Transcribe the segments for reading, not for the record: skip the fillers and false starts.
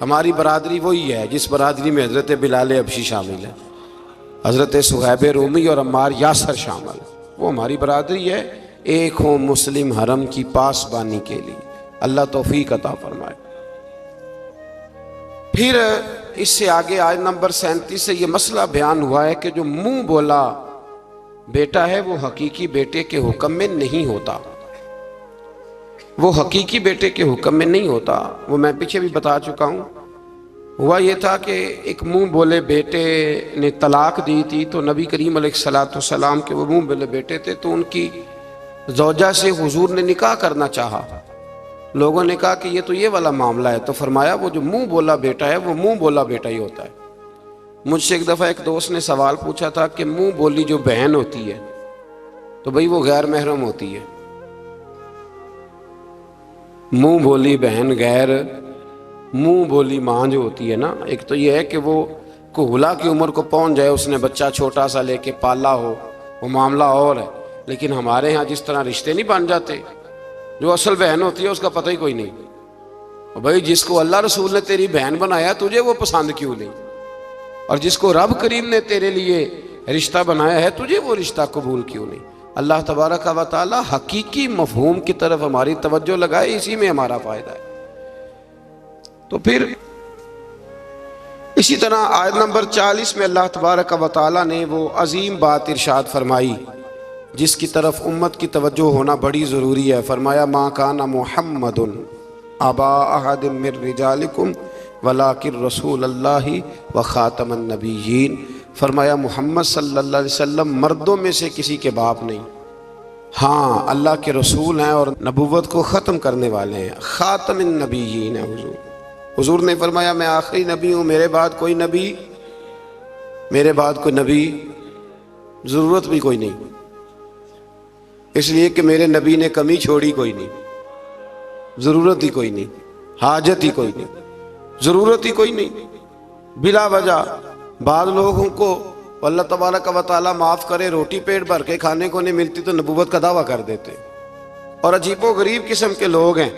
ہماری برادری وہی ہے جس برادری میں حضرت بلال حبشی شامل ہے، حضرت صہیب رومی اور عمار یاسر شامل، وہ ہماری برادری ہے، ایک ہوں مسلم حرم کی پاسبانی کے لیے۔ اللہ توفیق عطا فرمائے۔ پھر اس سے آگے آیت نمبر 37 سے یہ مسئلہ بیان ہوا ہے کہ جو منہ بولا بیٹا ہے وہ حقیقی بیٹے کے حکم میں نہیں ہوتا، وہ حقیقی بیٹے کے حکم میں نہیں ہوتا۔ وہ میں پیچھے بھی بتا چکا ہوں، ہوا یہ تھا کہ ایک منہ بولے بیٹے نے طلاق دی تھی، تو نبی کریم علیہ السلام کے وہ منہ بولے بیٹے تھے، تو ان کی زوجہ سے حضور نے نکاح کرنا چاہا۔ لوگوں نے کہا کہ یہ تو یہ والا معاملہ ہے، تو فرمایا وہ جو منہ بولا بیٹا ہے وہ منہ بولا بیٹا ہی ہوتا ہے۔ مجھ سے ایک دفعہ ایک دوست نے سوال پوچھا تھا کہ منہ بولی جو بہن ہوتی ہے تو بھئی وہ غیر محرم ہوتی ہے، منہ بولی بہن غیر، منہ بولی ماں جو ہوتی ہے نا، ایک تو یہ ہے کہ وہ کہولا کی عمر کو پہنچ جائے، اس نے بچہ چھوٹا سا لے کے پالا ہو، وہ معاملہ اور ہے، لیکن ہمارے ہاں جس طرح رشتے نہیں بن جاتے، جو اصل بہن ہوتی ہے اس کا پتہ ہی کوئی نہیں، بھائی جس کو اللہ رسول نے تیری بہن بنایا تجھے وہ پسند کیوں نہیں، اور جس کو رب کریم نے تیرے لیے رشتہ بنایا ہے تجھے وہ رشتہ قبول کیوں نہیں۔ اللہ تبارک و تعالی حقیقی مفہوم کی طرف ہماری توجہ لگائے، اسی میں ہمارا فائدہ ہے۔ تو پھر اسی طرح آیت نمبر 40 میں اللہ تبارک و تعالی نے وہ عظیم بات ارشاد فرمائی جس کی طرف امت کی توجہ ہونا بڑی ضروری ہے۔ فرمایا ما کان محمد ابا احد من رجالکم ولکن رسول اللہ و خاتم النبیین، فرمایا محمد صلی اللہ علیہ وسلم مردوں میں سے کسی کے باپ نہیں، ہاں اللہ کے رسول ہیں اور نبوت کو ختم کرنے والے ہیں، خاتم النبیین ہیں حضور نے فرمایا میں آخری نبی ہوں، میرے بعد کوئی نبی ضرورت بھی کوئی نہیں، اس لیے کہ میرے نبی نے کمی چھوڑی کوئی نہیں، ضرورت ہی کوئی نہیں، حاجت ہی کوئی نہیں، ضرورت ہی کوئی نہیں۔ بلا وجہ بعض لوگوں کو اللہ تبارک و تعالیٰ معاف کرے روٹی پیٹ بھر کے کھانے کو نہیں ملتی تو نبوت کا دعویٰ کر دیتے، اور عجیب و غریب قسم کے لوگ ہیں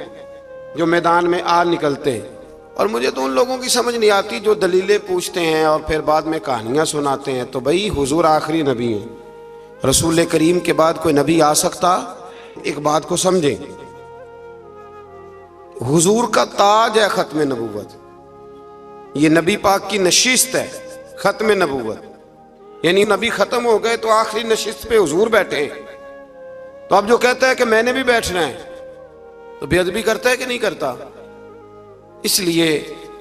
جو میدان میں آ نکلتے ہیں، اور مجھے تو ان لوگوں کی سمجھ نہیں آتی جو دلیلیں پوچھتے ہیں اور پھر بعد میں کہانیاں سناتے ہیں۔ تو بھئی حضور آخری نبی ہیں، رسول کریم کے بعد کوئی نبی آ سکتا؟ ایک بات کو سمجھیں، حضور کا تاج ہے ختم نبوت، یہ نبی پاک کی نشست ہے ختم نبوت، یعنی نبی ختم ہو گئے تو آخری نشست پہ حضور بیٹھے ہیں۔ تو اب جو کہتا ہے کہ میں نے بھی بیٹھنا ہے تو بے ادبی کرتا ہے کہ نہیں کرتا؟ اس لیے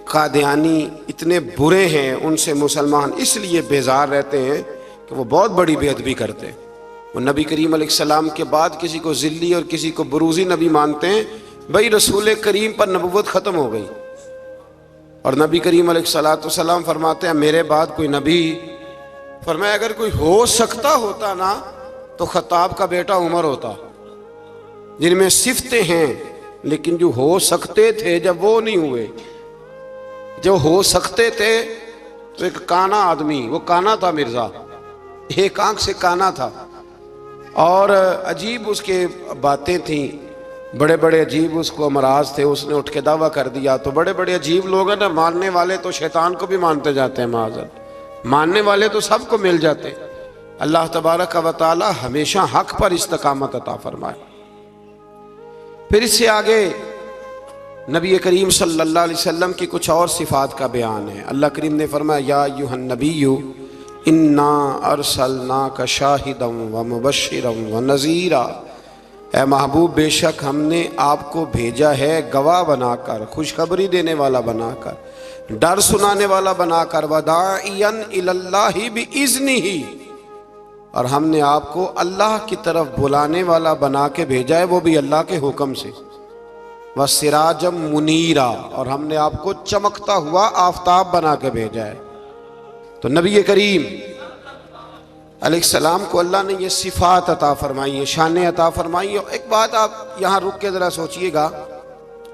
قادیانی اتنے برے ہیں، ان سے مسلمان اس لیے بیزار رہتے ہیں کہ وہ بہت بڑی بے ادبی کرتے ہیں۔ وہ نبی کریم علیہ السلام کے بعد کسی کو ذلی اور کسی کو بروزی نبی مانتے ہیں، بھئی رسول کریم پر نبوت ختم ہو گئی، اور نبی کریم علیہ السلام فرماتے ہیں میرے بعد کوئی نبی، فرمایا اگر کوئی ہو سکتا ہوتا نا تو خطاب کا بیٹا عمر ہوتا، جن میں صفتیں ہیں لیکن جو ہو سکتے تھے جب وہ نہیں ہوئے، جو ہو سکتے تھے تو ایک کانا آدمی، وہ کانا تھا مرزا، ایک آنکھ سے کانا تھا، اور عجیب اس کے باتیں تھیں، بڑے بڑے عجیب اس کو امراض تھے، اس نے اٹھ کے دعویٰ کر دیا۔ تو بڑے بڑے عجیب لوگ ہیں نا، ماننے والے تو شیطان کو بھی مانتے جاتے ہیں، معاذ، ماننے والے تو سب کو مل جاتے۔ اللہ تبارک و تعالی ہمیشہ حق پر استقامت عطا فرمائے۔ پھر اس سے آگے نبی کریم صلی اللہ علیہ وسلم کی کچھ اور صفات کا بیان ہے۔ اللہ کریم نے فرمایا یا ایھا النبی انا ارسلناک شاہدا ومبشرا ونذیرا، اے محبوب بے شک ہم نے آپ کو بھیجا ہے گواہ بنا کر، خوشخبری دینے والا بنا کر، ڈر سنانے والا بنا کر، وداعیا الی اللہ باذنہ، اور ہم نے آپ کو اللہ کی طرف بلانے والا بنا کے بھیجا ہے، وہ بھی اللہ کے حکم سے، وسراجا منیرا، اور ہم نے آپ کو چمکتا ہوا آفتاب بنا کے بھیجا ہے۔ تو نبی کریم علیہ السلام کو اللہ نے یہ صفات عطا فرمائی ہیں، شانیں عطا فرمائی ہیں۔ ایک بات آپ یہاں رک کے ذرا سوچئے گا،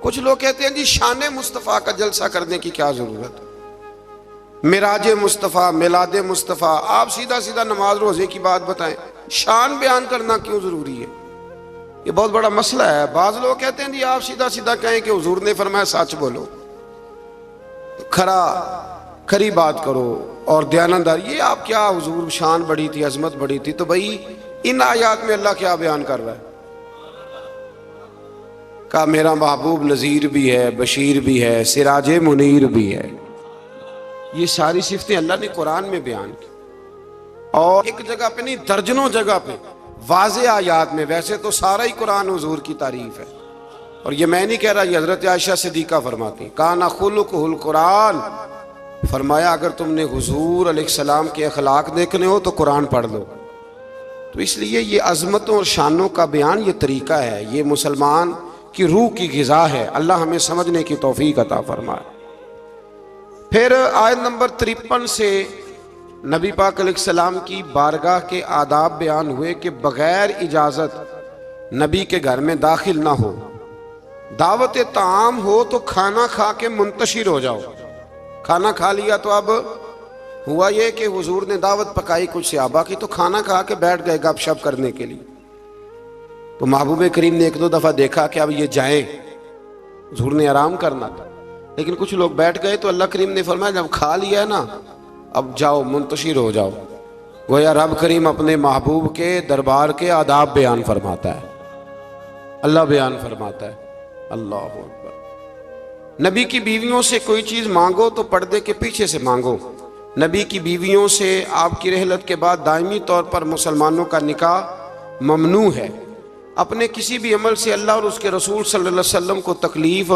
کچھ لوگ کہتے ہیں جی شان مصطفیٰ کا جلسہ کرنے کی کیا ضرورت، معراج مصطفیٰ، میلاد مصطفیٰ، آپ سیدھا سیدھا نماز روزے کی بات بتائیں، شان بیان کرنا کیوں ضروری ہے؟ یہ بہت بڑا مسئلہ ہے۔ بعض لوگ کہتے ہیں جی آپ سیدھا سیدھا کہیں کہ حضور نے فرمایا سچ بولو، کھری بات کرو اور دیانتدار. یہ آپ کیا حضور شان بڑی تھی، عظمت بڑی تھی، تو بھائی ان آیات میں اللہ کیا بیان کر رہا ہے؟ کہا میرا محبوب نذیر بھی ہے، بشیر بھی ہے، سراج منیر بھی ہے. یہ ساری صفتیں اللہ نے قرآن میں بیان کی، اور ایک جگہ پہ نہیں، درجنوں جگہ پہ واضح آیات میں. ویسے تو سارا ہی قرآن حضور کی تعریف ہے، اور یہ میں نہیں کہہ رہا، یہ حضرت عائشہ صدیقہ فرماتی کانا خلقہ القرآن. فرمایا اگر تم نے حضور علیہ السلام کے اخلاق دیکھنے ہو تو قرآن پڑھ لو. تو اس لیے یہ عظمتوں اور شانوں کا بیان یہ طریقہ ہے، یہ مسلمان کی روح کی غذا ہے. اللہ ہمیں سمجھنے کی توفیق عطا فرمائے. پھر آیت نمبر 53 سے نبی پاک علیہ السلام کی بارگاہ کے آداب بیان ہوئے کہ بغیر اجازت نبی کے گھر میں داخل نہ ہو. دعوت طعام ہو تو کھانا کھا کے منتشر ہو جاؤ. کھانا کھا لیا تو اب ہوا یہ کہ حضور نے دعوت پکائی کچھ صحابہ کی، تو کھانا کھا کے بیٹھ گئے گپ شپ کرنے کے لیے. تو محبوب کریم نے ایک دو دفعہ دیکھا کہ اب یہ جائیں، حضور نے آرام کرنا تھا، لیکن کچھ لوگ بیٹھ گئے. تو اللہ کریم نے فرمایا جب کھا لیا ہے نا اب جاؤ منتشر ہو جاؤ. گویا رب کریم اپنے محبوب کے دربار کے آداب بیان فرماتا ہے. اللہ بیان فرماتا ہے. اللہ اکبر. نبی کی بیویوں سے کوئی چیز مانگو تو پردے کے پیچھے سے مانگو. نبی کی بیویوں سے آپ کی رحلت کے بعد دائمی طور پر مسلمانوں کا نکاح ممنوع ہے. اپنے کسی بھی عمل سے اللہ اور اس کے رسول صلی اللہ علیہ وسلم کو تکلیف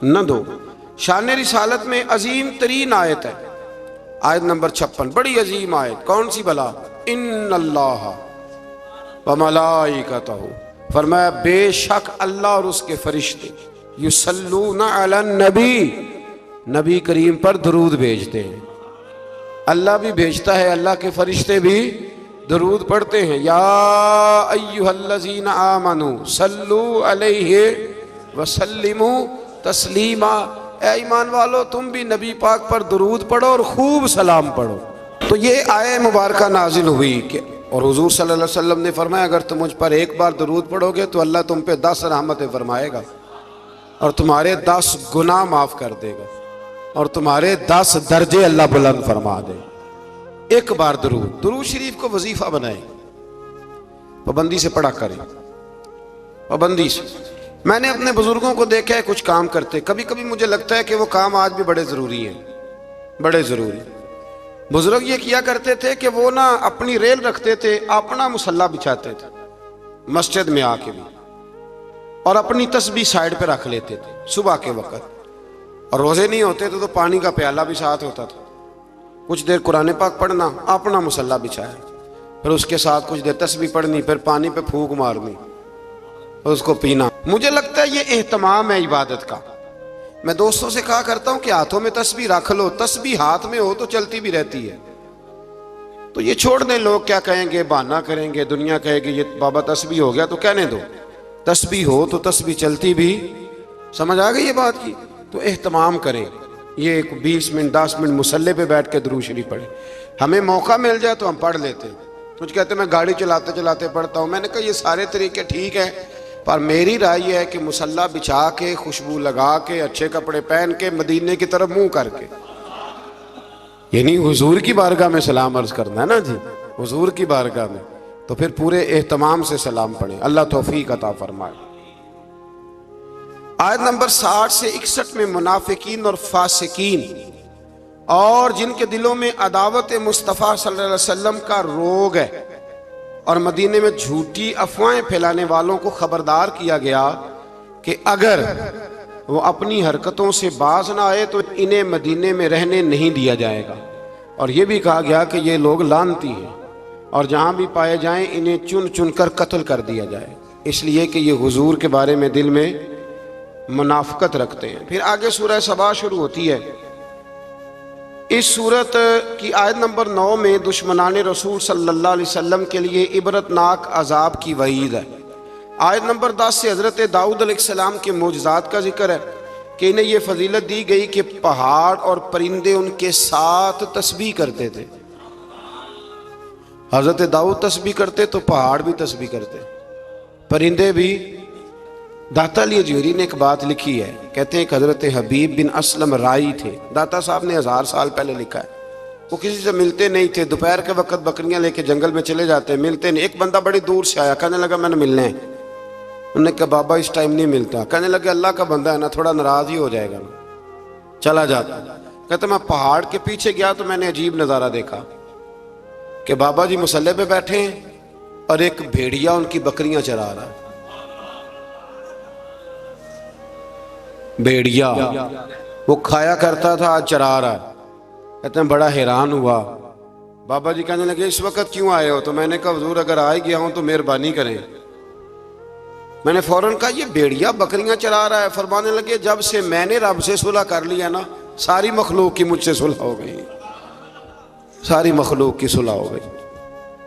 نہ دو. شان رسالت میں عظیم ترین آیت ہے آیت نمبر 56، بڑی عظیم آیت. کون سی بلا؟ ان اللہ وملائکتہ، فرمایا بے شک اللہ اور اس کے فرشتے یصلون علی النبی، نبی کریم پر درود بھیجتے ہیں. اللہ بھی بھیجتا ہے، اللہ کے فرشتے بھی درود پڑھتے ہیں. یا ایھا الذین آمنوا صلوا علیہ وسلموا تسلیما. اے ایمان والو تم بھی نبی پاک پر درود پڑھو اور خوب سلام پڑھو. تو یہ آیہ مبارکہ نازل ہوئی کہ اور حضور صلی اللہ علیہ وسلم نے فرمایا اگر تم مجھ پر ایک بار درود پڑھو گے تو اللہ تم پہ 10 رحمتیں فرمائے گا، اور تمہارے 10 گناہ معاف کر دے گا، اور تمہارے 10 درجے اللہ بلند فرما دے. ایک بار درود شریف کو وظیفہ بنائیں، پابندی سے پڑھا کریں، پابندی سے. میں نے اپنے بزرگوں کو دیکھا ہے کچھ کام کرتے، کبھی کبھی مجھے لگتا ہے کہ وہ کام آج بھی بڑے ضروری ہیں، بڑے ضروری. بزرگ یہ کیا کرتے تھے کہ وہ نا اپنی ریل رکھتے تھے، اپنا مصلی بچھاتے تھے مسجد میں آ کے بھی، اور اپنی تسبیح سائیڈ پہ رکھ لیتے تھے صبح کے وقت. اور روزے نہیں ہوتے تھے تو پانی کا پیالہ بھی ساتھ ہوتا تھا. کچھ دیر قرآن پاک پڑھنا، اپنا مصلی بچھایا، پھر اس کے ساتھ کچھ دیر تسبیح پڑھنی، پھر پانی پہ پھونک مارنی، اس کو پینا. مجھے لگتا ہے یہ اہتمام ہے عبادت کا. میں دوستوں سے کہا کرتا ہوں کہ ہاتھوں میں تسبیح رکھ لو، تسبیح ہاتھ میں ہو تو چلتی بھی رہتی ہے. تو یہ چھوڑ دیں، لوگ کیا کہیں گے، بہانہ کریں گے، دنیا کہے گی یہ بابا تسبیح ہو گیا، تو کہنے دو. تسبیح ہو تو تسبیح چلتی بھی. سمجھ آ گئی یہ بات کی؟ تو اہتمام کریں. یہ 20 منٹ 10 منٹ مصلی پہ بیٹھ کے درود شریف پڑھیں. ہمیں موقع مل جائے تو ہم پڑھ لیتے ہیں. کچھ کہتے ہیں میں گاڑی چلاتے چلاتے پڑھتا ہوں. میں نے کہا یہ سارے طریقے ٹھیک ہیں، پر میری رائے یہ ہے کہ مصلی بچھا کے، خوشبو لگا کے، اچھے کپڑے پہن کے، مدینے کی طرف منہ کر کے، یعنی حضور کی بارگاہ میں سلام عرض کرنا ہے نا جی، حضور کی بارگاہ میں، تو پھر پورے اہتمام سے سلام پڑھیں. اللہ توفیق عطا فرمائے. آیت نمبر 60 سے 61 میں منافقین اور فاسقین اور جن کے دلوں میں عداوت مصطفیٰ صلی اللہ علیہ وسلم کا روگ ہے اور مدینے میں جھوٹی افواہیں پھیلانے والوں کو خبردار کیا گیا کہ اگر وہ اپنی حرکتوں سے باز نہ آئے تو انہیں مدینے میں رہنے نہیں دیا جائے گا. اور یہ بھی کہا گیا کہ یہ لوگ لعنتی ہیں اور جہاں بھی پائے جائیں انہیں چن چن کر قتل کر دیا جائے، اس لیے کہ یہ حضور کے بارے میں دل میں منافقت رکھتے ہیں. پھر آگے سورہ سبا شروع ہوتی ہے. اس سورت کی آیت نمبر 9 میں دشمنان رسول صلی اللہ علیہ وسلم کے لیے عبرتناک عذاب کی وعید ہے. آیت نمبر 10 سے حضرت داؤد علیہ السلام کے معجزات کا ذکر ہے کہ انہیں یہ فضیلت دی گئی کہ پہاڑ اور پرندے ان کے ساتھ تسبیح کرتے تھے. حضرت داؤد تسبیح کرتے تو پہاڑ بھی تسبیح کرتے، پرندے بھی داتا علی اجویری نے ایک بات لکھی ہے، کہتے ہیں کہ حضرت حبیب بن اسلم رائی تھے، داتا صاحب نے 1000 سال پہلے لکھا ہے، وہ کسی سے ملتے نہیں تھے، دوپہر کے وقت بکریاں لے کے جنگل میں چلے جاتے، ملتے نہیں۔ ایک بندہ بڑی دور سے آیا، کہنے لگا میں نے ملنا ہے۔ انہوں نے کہا بابا اس ٹائم نہیں ملتا۔ کہنے لگے اللہ کا بندہ ہے نا، تھوڑا ناراض ہی ہو جائے گا، چلا جاتا۔ کہتے میں پہاڑ کے پیچھے گیا تو میں نے عجیب نظارہ دیکھا کہ بابا جی مصلی پہ بیٹھے ہیں اور ایک بھیڑیا ان کی بکریاں چرا رہا ہے۔ بھیڑیا وہ کھایا کرتا تھا، آج چرا رہا ہے۔ کہتے ہیں بڑا حیران ہوا۔ بابا جی کہنے لگے اس وقت کیوں آئے ہو؟ تو میں نے کہا حضور اگر آ گیا ہوں تو مہربانی کریں۔ میں نے فوراً کہا یہ بھیڑیا بکریاں چرا رہا ہے۔ فرمانے لگے جب سے میں نے رب سے صلح کر لیا نا، ساری مخلوق کی مجھ سے صلح ہو گئی، ساری مخلوق کی صلح ہو گئی۔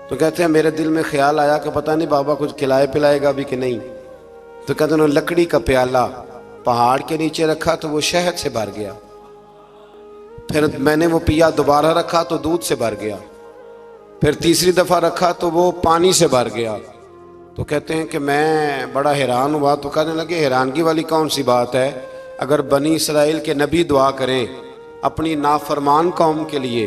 تو کہتے ہیں میرے دل میں خیال آیا کہ پتہ نہیں بابا کچھ کھلائے پلائے گا بھی کہ نہیں۔ تو کہتے ہیں لکڑی کا پیالہ پہاڑ کے نیچے رکھا تو وہ شہد سے بھر گیا، پھر میں نے وہ پیا، دوبارہ رکھا تو دودھ سے بھر گیا، پھر تیسری دفعہ رکھا تو وہ پانی سے بھر گیا۔ تو کہتے ہیں کہ میں بڑا حیران ہوا۔ تو کہنے لگے حیرانگی والی کون سی بات ہے؟ اگر بنی اسرائیل کے نبی دعا کریں اپنی نافرمان قوم کے لیے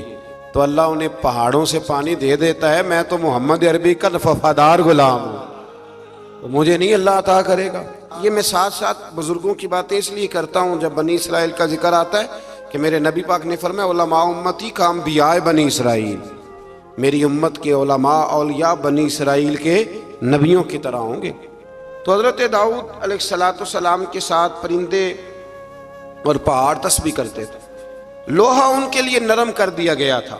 تو اللہ انہیں پہاڑوں سے پانی دے دیتا ہے۔ میں تو محمد عربی کا وفادار غلام ہوں، مجھے نہیں اللہ عطا کرے گا؟ یہ میں ساتھ ساتھ بزرگوں کی باتیں اس لیے کرتا ہوں جب بنی اسرائیل کا ذکر آتا ہے کہ میرے نبی پاک نے فرمایا علماء امتی کا انبیاء بنی اسرائیل، میری امت کے علماء اولیاء بنی اسرائیل کے نبیوں کی طرح ہوں گے۔ تو حضرت داؤد علیہ السلام کے ساتھ پرندے اور پہاڑ تسبیح کرتے تھے، لوہا ان کے لیے نرم کر دیا گیا تھا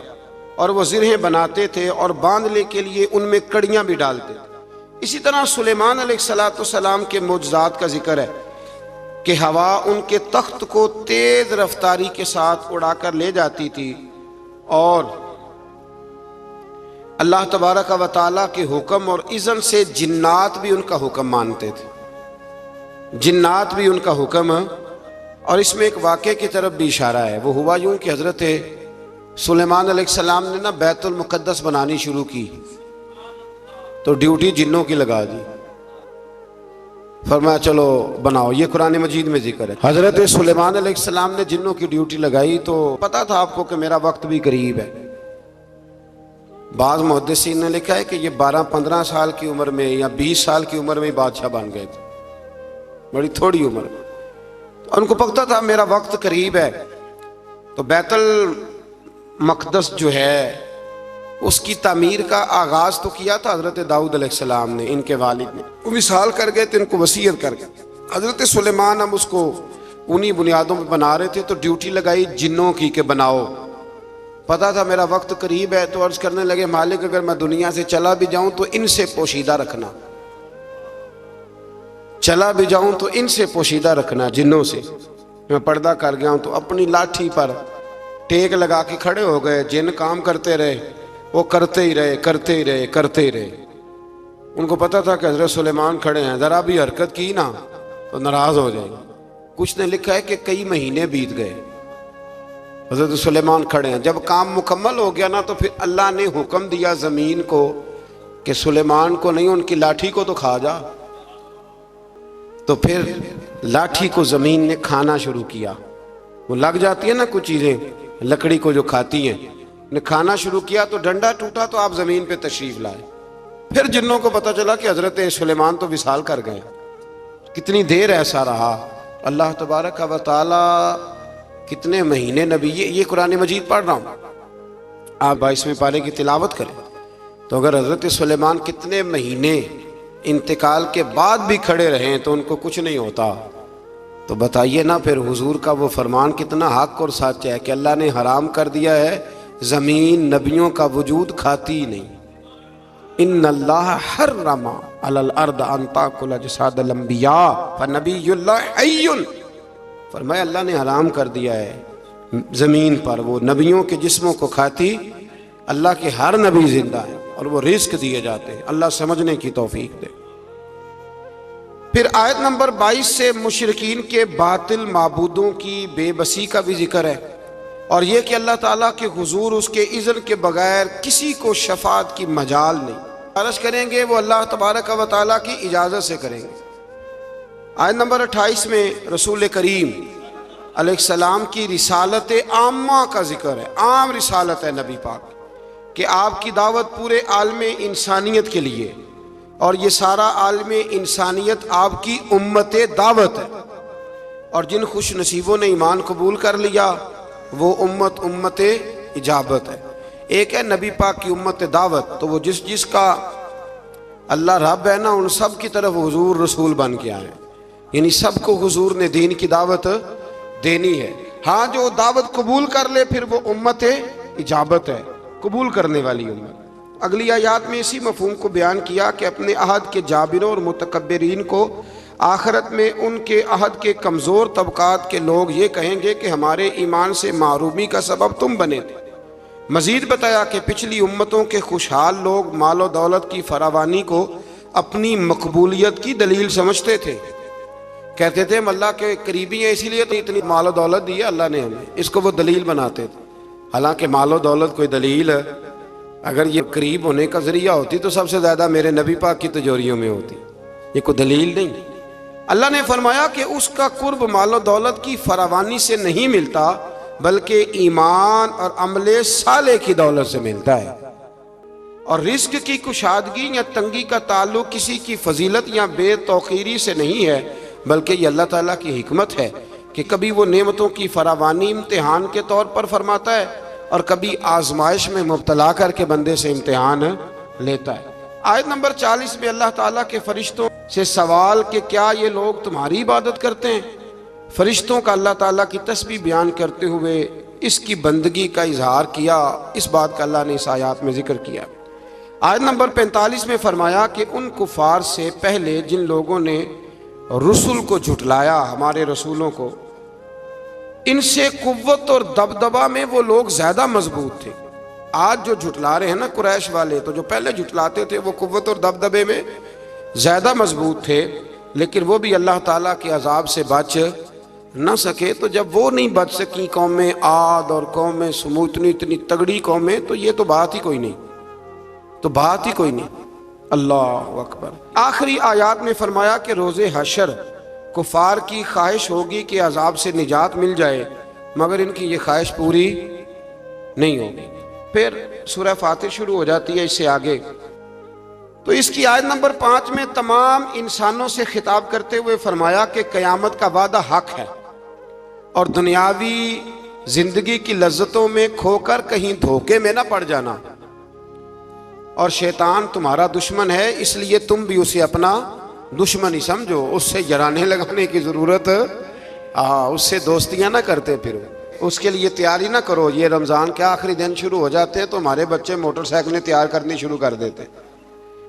اور وہ زرہیں بناتے تھے اور باندھنے کے لیے ان میں کڑیاں بھی ڈالتے تھے۔ اسی طرح سلیمان علیہ السلام کے معجزات کا ذکر ہے کہ ہوا ان کے تخت کو تیز رفتاری کے ساتھ اڑا کر لے جاتی تھی اور اللہ تبارک و تعالیٰ کے حکم اور اذن سے جنات بھی ان کا حکم مانتے تھے، جنات بھی ان کا حکم۔ اور اس میں ایک واقعے کی طرف بھی اشارہ ہے، وہ ہوا یوں کہ حضرت سلیمان علیہ السلام نے بیت المقدس بنانی شروع کی تو ڈیوٹی جنوں کی لگا دی، فرمایا چلو بناؤ۔ یہ قرآن مجید میں ذکر ہے، حضرت سلیمان علیہ السلام نے جنوں کی ڈیوٹی لگائی تو پتا تھا آپ کو کہ میرا وقت بھی قریب ہے۔ بعض محدثین نے لکھا ہے کہ یہ 12-15 سال کی عمر میں یا 20 سال کی عمر میں بادشاہ بن گئے تھے، بڑی تھوڑی عمر میں۔ تو ان کو پتا تھا میرا وقت قریب ہے، تو بیت المقدس جو ہے اس کی تعمیر کا آغاز تو کیا تھا حضرت داؤد علیہ السلام نے، ان کے والد نے۔ وہ وصال کر گئے تھے، ان کو وصیت کر گئے۔ حضرت سلیمان ہم اس کو انہی بنیادوں پہ بنا رہے تھے تو ڈیوٹی لگائی جنوں کی کہ بناؤ۔ پتا تھا میرا وقت قریب ہے تو عرض کرنے لگے مالک اگر میں دنیا سے چلا بھی جاؤں تو ان سے پوشیدہ رکھنا، چلا بھی جاؤں تو ان سے پوشیدہ رکھنا، جنوں سے۔ میں پردہ کر گیا ہوں تو اپنی لاٹھی پر ٹیک لگا کے کھڑے ہو گئے، جن کام کرتے رہے، وہ کرتے ہی رہے، کرتے ہی رہے، کرتے ہی رہے۔ ان کو پتا تھا کہ حضرت سلیمان کھڑے ہیں، ذرا بھی حرکت کی نا تو ناراض ہو جائے گا۔ کچھ نے لکھا ہے کہ کئی مہینے بیت گئے، حضرت سلیمان کھڑے ہیں۔ جب کام مکمل ہو گیا نا تو پھر اللہ نے حکم دیا زمین کو کہ سلیمان کو نہیں، ان کی لاٹھی کو تو کھا جا۔ تو پھر لاٹھی کو زمین نے کھانا شروع کیا، وہ لگ جاتی ہے نا کچھ چیزیں لکڑی کو جو کھاتی ہیں، نے کھانا شروع کیا تو ڈنڈا ٹوٹا تو آپ زمین پہ تشریف لائے۔ پھر جنوں کو پتا چلا کہ حضرت سلیمان تو وصال کر گئے۔ کتنی دیر ایسا رہا، اللہ تبارک و تعالی کتنے مہینے نبی، یہ قرآن مجید پڑھ رہا ہوں، آپ 22ویں پارے کی تلاوت کریں تو اگر حضرت سلیمان کتنے مہینے انتقال کے بعد بھی کھڑے رہیں تو ان کو کچھ نہیں ہوتا، تو بتائیے نا پھر حضور کا وہ فرمان کتنا حق اور سچ ہے کہ اللہ نے حرام کر دیا ہے زمین نبیوں کا وجود کھاتی ہی نہیں۔ ان اللہ حرم علی الارض ان تاکل اجساد الانبیاء فنبی اللہ حی، فرمایا اللہ نے حرام کر دیا ہے زمین پر وہ نبیوں کے جسموں کو کھاتی۔ اللہ کے ہر نبی زندہ ہے اور وہ رزق دیے جاتے ہیں، اللہ سمجھنے کی توفیق دے۔ پھر آیت نمبر 22 سے مشرکین کے باطل معبودوں کی بے بسی کا بھی ذکر ہے، اور یہ کہ اللہ تعالیٰ کے حضور اس کے اذن کے بغیر کسی کو شفاعت کی مجال نہیں، عرض کریں گے وہ اللہ تبارک و تعالیٰ کی اجازت سے کریں گے۔ آیت نمبر 28 میں رسول کریم علیہ السلام کی رسالت عامہ کا ذکر ہے. عام رسالت ہے نبی پاک کہ آپ کی دعوت پورے عالم انسانیت کے لیے، اور یہ سارا عالم انسانیت آپ کی امت دعوت ہے. اور جن خوش نصیبوں نے ایمان قبول کر لیا وہ امت اجابت ہے. ایک ہے نبی پاک کی امت دعوت، تو وہ جس کا اللہ رب ہے نا، ان سب کی طرف حضور رسول بن کے آئے، یعنی سب کو حضور نے دین کی دعوت دینی ہے. ہاں جو دعوت قبول کر لے پھر وہ امت اجابت ہے، قبول کرنے والی امت. اگلی آیات میں اسی مفہوم کو بیان کیا کہ اپنے عہد کے جابروں اور متکبرین کو آخرت میں ان کے عہد کے کمزور طبقات کے لوگ یہ کہیں گے کہ ہمارے ایمان سے محرومی کا سبب تم بنے تھے. مزید بتایا کہ پچھلی امتوں کے خوشحال لوگ مال و دولت کی فراوانی کو اپنی مقبولیت کی دلیل سمجھتے تھے. کہتے تھے ہم اللہ کے قریبی ہیں اسی لیے تو اتنی مال و دولت دی ہے اللہ نے ہمیں، اس کو وہ دلیل بناتے تھے. حالانکہ مال و دولت کوئی دلیل اگر یہ قریب ہونے کا ذریعہ ہوتی تو سب سے زیادہ میرے نبی پاک کی تجوریوں میں ہوتی، یہ کوئی دلیل نہیں. اللہ نے فرمایا کہ اس کا قرب مال و دولت کی فراوانی سے نہیں ملتا بلکہ ایمان اور عمل صالح کی دولت سے ملتا ہے. اور رزق کی کشادگی یا تنگی کا تعلق کسی کی فضیلت یا بے توقیری سے نہیں ہے، بلکہ یہ اللہ تعالیٰ کی حکمت ہے کہ کبھی وہ نعمتوں کی فراوانی امتحان کے طور پر فرماتا ہے اور کبھی آزمائش میں مبتلا کر کے بندے سے امتحان لیتا ہے. آیت نمبر 40 میں اللہ تعالیٰ کے فرشتوں سے سوال کہ کیا یہ لوگ تمہاری عبادت کرتے ہیں. فرشتوں کا اللہ تعالیٰ کی تسبیح بیان کرتے ہوئے اس کی بندگی کا اظہار کیا. اس بات کا اللہ نے اس آیات میں ذکر کیا. آیت نمبر 45 میں فرمایا کہ ان کفار سے پہلے جن لوگوں نے رسول کو جھٹلایا، ہمارے رسولوں کو، ان سے قوت اور دبدبہ میں وہ لوگ زیادہ مضبوط تھے. آج جو جھٹلا رہے ہیں نا قریش والے، تو جو پہلے جھٹلاتے تھے وہ قوت اور دبدبے میں زیادہ مضبوط تھے، لیکن وہ بھی اللہ تعالیٰ کے عذاب سے بچ نہ سکے. تو جب وہ نہیں بچ سکی قومیں عاد اور قومیں سمود، اتنی تگڑی قومیں، تو یہ تو بات ہی کوئی نہیں، تو بات ہی کوئی نہیں. اللہ اکبر. آخری آیات میں فرمایا کہ روز حشر کفار کی خواہش ہوگی کہ عذاب سے نجات مل جائے، مگر ان کی یہ خواہش پوری نہیں ہوگی. پھر سورہ فاتر شروع ہو جاتی ہے اس سے آگے. تو اس کی آیت نمبر 5 میں تمام انسانوں سے خطاب کرتے ہوئے فرمایا کہ قیامت کا وعدہ حق ہے اور دنیاوی زندگی کی لذتوں میں کھو کر کہیں دھوکے میں نہ پڑ جانا. اور شیطان تمہارا دشمن ہے، اس لیے تم بھی اسے اپنا دشمن ہی سمجھو. اس سے جرانے لگانے کی ضرورت، اس سے دوستیاں نہ کرتے پھر اس کے لیے تیاری نہ کرو. یہ رمضان کے آخری دن شروع ہو جاتے ہیں تو ہمارے بچے موٹر سائیکلیں تیار کرنی شروع کر دیتے،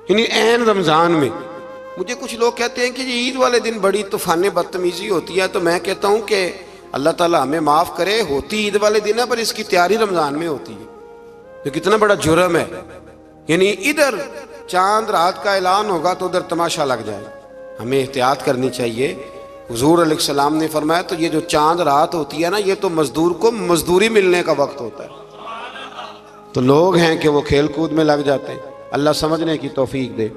یعنی عین رمضان میں. مجھے کچھ لوگ کہتے ہیں کہ یہ عید والے دن بڑی طوفان بدتمیزی ہوتی ہے، تو میں کہتا ہوں کہ اللہ تعالیٰ ہمیں معاف کرے، ہوتی عید والے دن ہے پر اس کی تیاری رمضان میں ہوتی ہے. تو کتنا بڑا جرم ہے، یعنی ادھر چاند رات کا اعلان ہوگا تو ادھر تماشا لگ جائے. ہمیں احتیاط کرنی چاہیے. حضور علیہ السلام نے فرمایا تو یہ جو چاند رات ہوتی ہے نا، یہ تو مزدور کو مزدوری ملنے کا وقت ہوتا ہے. تو لوگ ہیں کہ وہ کھیل کود میں لگ جاتے ہیں. اللہ سمجھنے کی توفیق دے.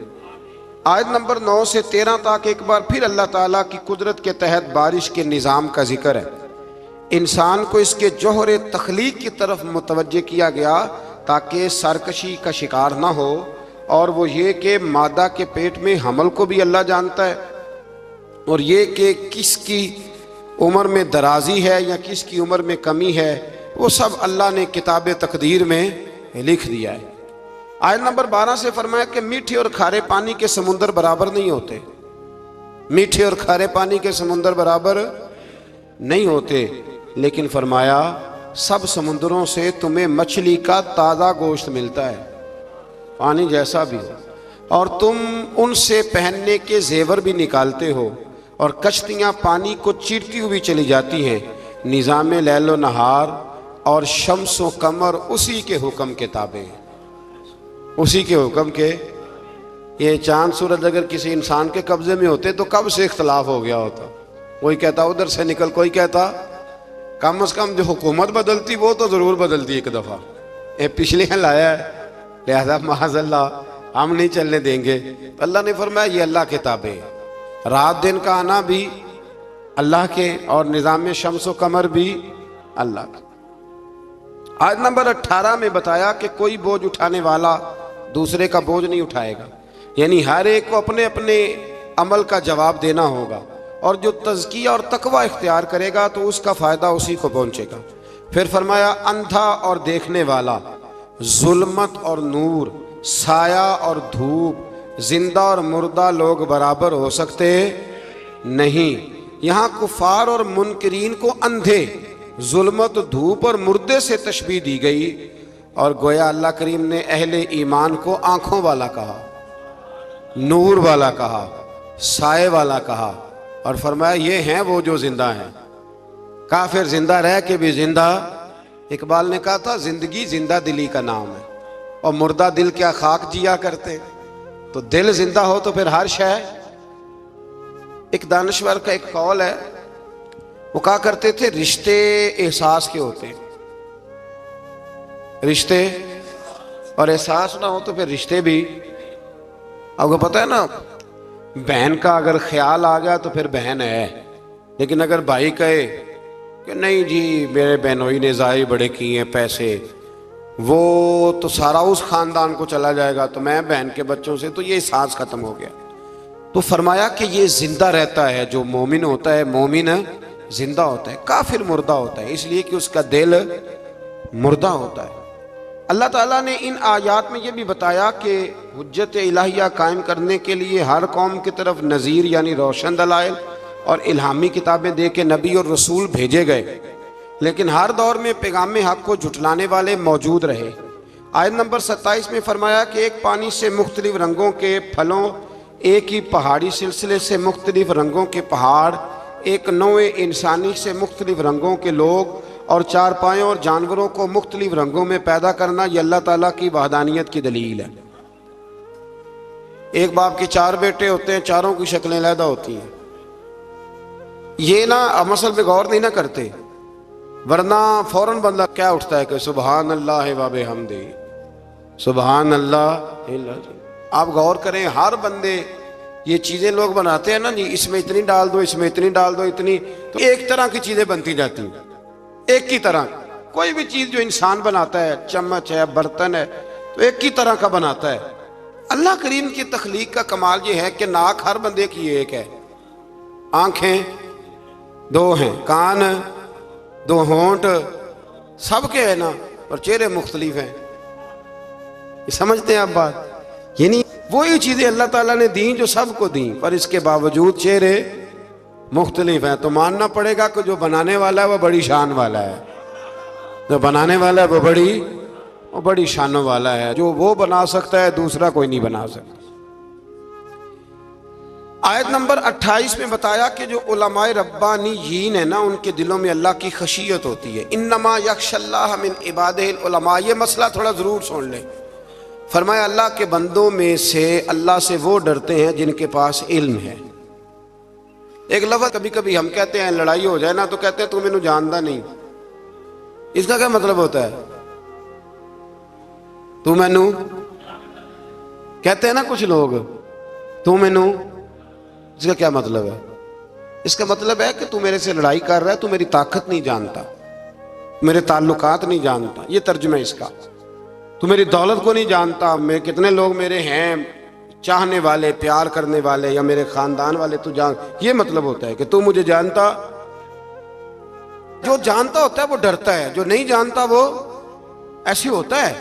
آیت نمبر 9 سے 13 تک ایک بار پھر اللہ تعالیٰ کی قدرت کے تحت بارش کے نظام کا ذکر ہے. انسان کو اس کے جوہر تخلیق کی طرف متوجہ کیا گیا تاکہ سرکشی کا شکار نہ ہو، اور وہ یہ کہ مادہ کے پیٹ میں حمل کو بھی اللہ جانتا ہے، اور یہ کہ کس کی عمر میں درازی ہے یا کس کی عمر میں کمی ہے وہ سب اللہ نے کتاب تقدیر میں لکھ دیا ہے. آیت نمبر 12 سے فرمایا کہ میٹھے اور کھارے پانی کے سمندر برابر نہیں ہوتے. میٹھے اور کھارے پانی کے سمندر برابر نہیں ہوتے، لیکن فرمایا سب سمندروں سے تمہیں مچھلی کا تازہ گوشت ملتا ہے، پانی جیسا بھی ہو، اور تم ان سے پہننے کے زیور بھی نکالتے ہو، اور کشتیاں پانی کو چیرتی ہوئی چلی جاتی ہیں. نظام لیل و نہار اور شمس و قمر اسی کے حکم کے تابع ہیں، اسی کے حکم کے. یہ چاند سورج اگر کسی انسان کے قبضے میں ہوتے تو کب سے اختلاف ہو گیا ہوتا. کوئی کہتا ادھر سے نکل، کوئی کہتا کم از کم جو حکومت بدلتی وہ تو ضرور بدلتی ایک دفعہ. پچھلے لایا ہے لہذا معاذ اللہ ہم نہیں چلنے دیں گے. اللہ نے فرمایا یہ اللہ کے تابع ہے. رات دن کا آنا بھی اللہ کے، اور نظام شمس و قمر بھی اللہ کا۔ آیت نمبر 18 میں بتایا کہ کوئی بوجھ اٹھانے والا دوسرے کا بوجھ نہیں اٹھائے گا، یعنی ہر ایک کو اپنے اپنے عمل کا جواب دینا ہوگا، اور جو تزکیہ اور تقوی اختیار کرے گا تو اس کا فائدہ اسی کو پہنچے گا۔ پھر فرمایا اندھا اور دیکھنے والا، ظلمت اور نور، سایہ اور دھوپ، زندہ اور مردہ لوگ برابر ہو سکتے نہیں۔ یہاں کفار اور منکرین کو اندھے، ظلمت، دھوپ اور مردے سے تشبیہ دی گئی، اور گویا اللہ کریم نے اہل ایمان کو آنکھوں والا کہا، نور والا کہا، سائے والا کہا، اور فرمایا یہ ہیں وہ جو زندہ ہیں۔ کافر زندہ رہ کے بھی زندہ، اقبال نے کہا تھا زندگی زندہ دلی کا نام ہے، اور مردہ دل کیا خاک جیا کرتے، تو دل زندہ ہو تو پھر ہر شے۔ ایک دانشور کا ایک قول ہے، وہ کہا کرتے تھے رشتے احساس کے ہوتے ہیں، رشتے اور احساس نہ ہو تو پھر رشتے بھی۔ آپ کو پتہ ہے نا، بہن کا اگر خیال آ گیا تو پھر بہن ہے، لیکن اگر بھائی کہے کہ نہیں جی میرے بہنوئی نے ضائع بڑے کیے ہیں پیسے، وہ تو سارا اس خاندان کو چلا جائے گا تو میں بہن کے بچوں سے، تو یہ احساس ختم ہو گیا۔ تو فرمایا کہ یہ زندہ رہتا ہے، جو مومن ہوتا ہے، مومن زندہ ہوتا ہے، کافر مردہ ہوتا ہے، اس لیے کہ اس کا دل مردہ ہوتا ہے۔ اللہ تعالیٰ نے ان آیات میں یہ بھی بتایا کہ حجت الہیہ قائم کرنے کے لیے ہر قوم کی طرف نذیر یعنی روشن دلائل اور الہامی کتابیں دے کے نبی اور رسول بھیجے گئے، لیکن ہر دور میں پیغام حق کو جھٹلانے والے موجود رہے۔ آیت نمبر 27 میں فرمایا کہ ایک پانی سے مختلف رنگوں کے پھلوں، ایک ہی پہاڑی سلسلے سے مختلف رنگوں کے پہاڑ، ایک نوع انسانی سے مختلف رنگوں کے لوگ، اور چار پایوں اور جانوروں کو مختلف رنگوں میں پیدا کرنا، یہ اللہ تعالیٰ کی وحدانیت کی دلیل ہے۔ ایک باپ کے 4 بیٹے ہوتے ہیں، چاروں کی شکلیں علیحدہ ہوتی ہیں، یہ نا مسئلے پہ غور نہیں نہ کرتے، ورنہ فوراً بندہ کیا اٹھتا ہے کہ سبحان اللہ و بحمدہ، سبحان اللہ۔ آپ غور کریں، ہر بندے یہ چیزیں لوگ بناتے ہیں نا جی، اس میں اتنی ڈال دو، اس میں اتنی ڈال دو، اتنی، تو ایک طرح کی چیزیں بنتی جاتی ہیں، ایک کی طرح۔ کوئی بھی چیز جو انسان بناتا ہے، چمچ ہے، برتن ہے، تو ایک کی طرح کا بناتا ہے۔ اللہ کریم کی تخلیق کا کمال یہ ہے کہ ناک ہر بندے کی ایک ہے، آنکھیں 2 ہیں، کان 2، ہونٹ سب کے ہیں نا، اور چہرے مختلف ہیں۔ یہ سمجھتے ہیں آپ بات؟ یعنی وہی چیزیں اللہ تعالیٰ نے دیں جو سب کو دیں، پر اس کے باوجود چہرے مختلف ہیں، تو ماننا پڑے گا کہ جو بنانے والا ہے وہ بڑی شان والا ہے، جو بنانے والا ہے وہ بڑی شانوں والا ہے، جو وہ بنا سکتا ہے دوسرا کوئی نہیں بنا سکتا۔ آیت نمبر 28 میں بتایا کہ جو علماء ربانیین ہیں نا، ان کے دلوں میں اللہ کی خشیت ہوتی ہے۔ انما یخشی اللہ من عبادہ العلماء، یہ مسئلہ تھوڑا ضرور سن لیں۔ فرمایا اللہ کے بندوں میں سے اللہ سے وہ ڈرتے ہیں جن کے پاس علم ہے۔ ایک لفظ کبھی کبھی ہم کہتے ہیں، لڑائی ہو جائے نا تو کہتے ہیں تو مینوں جاندا نہیں، اس کا کیا مطلب ہوتا ہے؟ تو مینوں کہتے ہیں نا کچھ لوگ، تو مینوں، اس کا کیا مطلب ہے؟ اس کا مطلب ہے کہ تو میرے سے لڑائی کر رہا ہے، تو میری طاقت نہیں جانتا، میرے تعلقات نہیں جانتا، یہ ترجمہ اس کا۔ تو میری دولت کو نہیں جانتا، میں کتنے لوگ میرے ہیں چاہنے والے، پیار کرنے والے، یا میرے خاندان والے، تو جان، یہ مطلب ہوتا ہے کہ تو مجھے جانتا۔ جو جانتا ہوتا ہے وہ ڈرتا ہے، جو نہیں جانتا وہ ایسی ہوتا ہے۔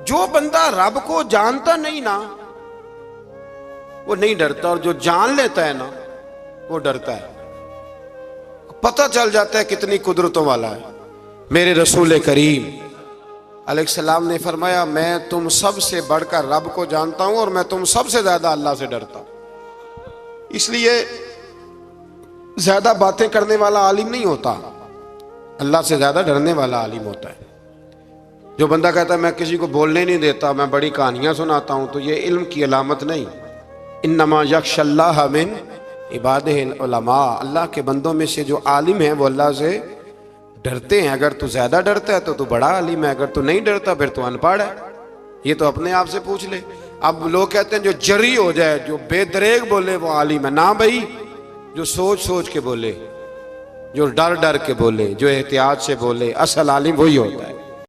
جو بندہ رب کو جانتا نہیں نا وہ نہیں ڈرتا، اور جو جان لیتا ہے نا وہ ڈرتا ہے، پتہ چل جاتا ہے کتنی قدرتوں والا ہے۔ میرے رسول کریم علیہ السلام نے فرمایا میں تم سب سے بڑھ کر رب کو جانتا ہوں، اور میں تم سب سے زیادہ اللہ سے ڈرتا ہوں۔ اس لیے زیادہ باتیں کرنے والا عالم نہیں ہوتا، اللہ سے زیادہ ڈرنے والا عالم ہوتا ہے۔ جو بندہ کہتا ہے میں کسی کو بولنے نہیں دیتا، میں بڑی کہانیاں سناتا ہوں، تو یہ علم کی علامت نہیں۔ انما یخشی اللہ من عبادہ العلماء، اللہ کے بندوں میں سے جو عالم ہیں وہ اللہ سے ڈرتے ہیں۔ اگر تو زیادہ ڈرتا ہے تو بڑا عالم ہے، اگر تو نہیں ڈرتا پھر تو ان پڑھ ہے۔ یہ تو اپنے آپ سے پوچھ لے۔ اب لوگ کہتے ہیں جو جری ہو جائے، جو بے دریغ بولے وہ عالم ہے. نہ بھائی، جو سوچ سوچ کے بولے، جو ڈر ڈر کے بولے، جو احتیاط سے بولے، اصل عالم وہی ہوتا ہے.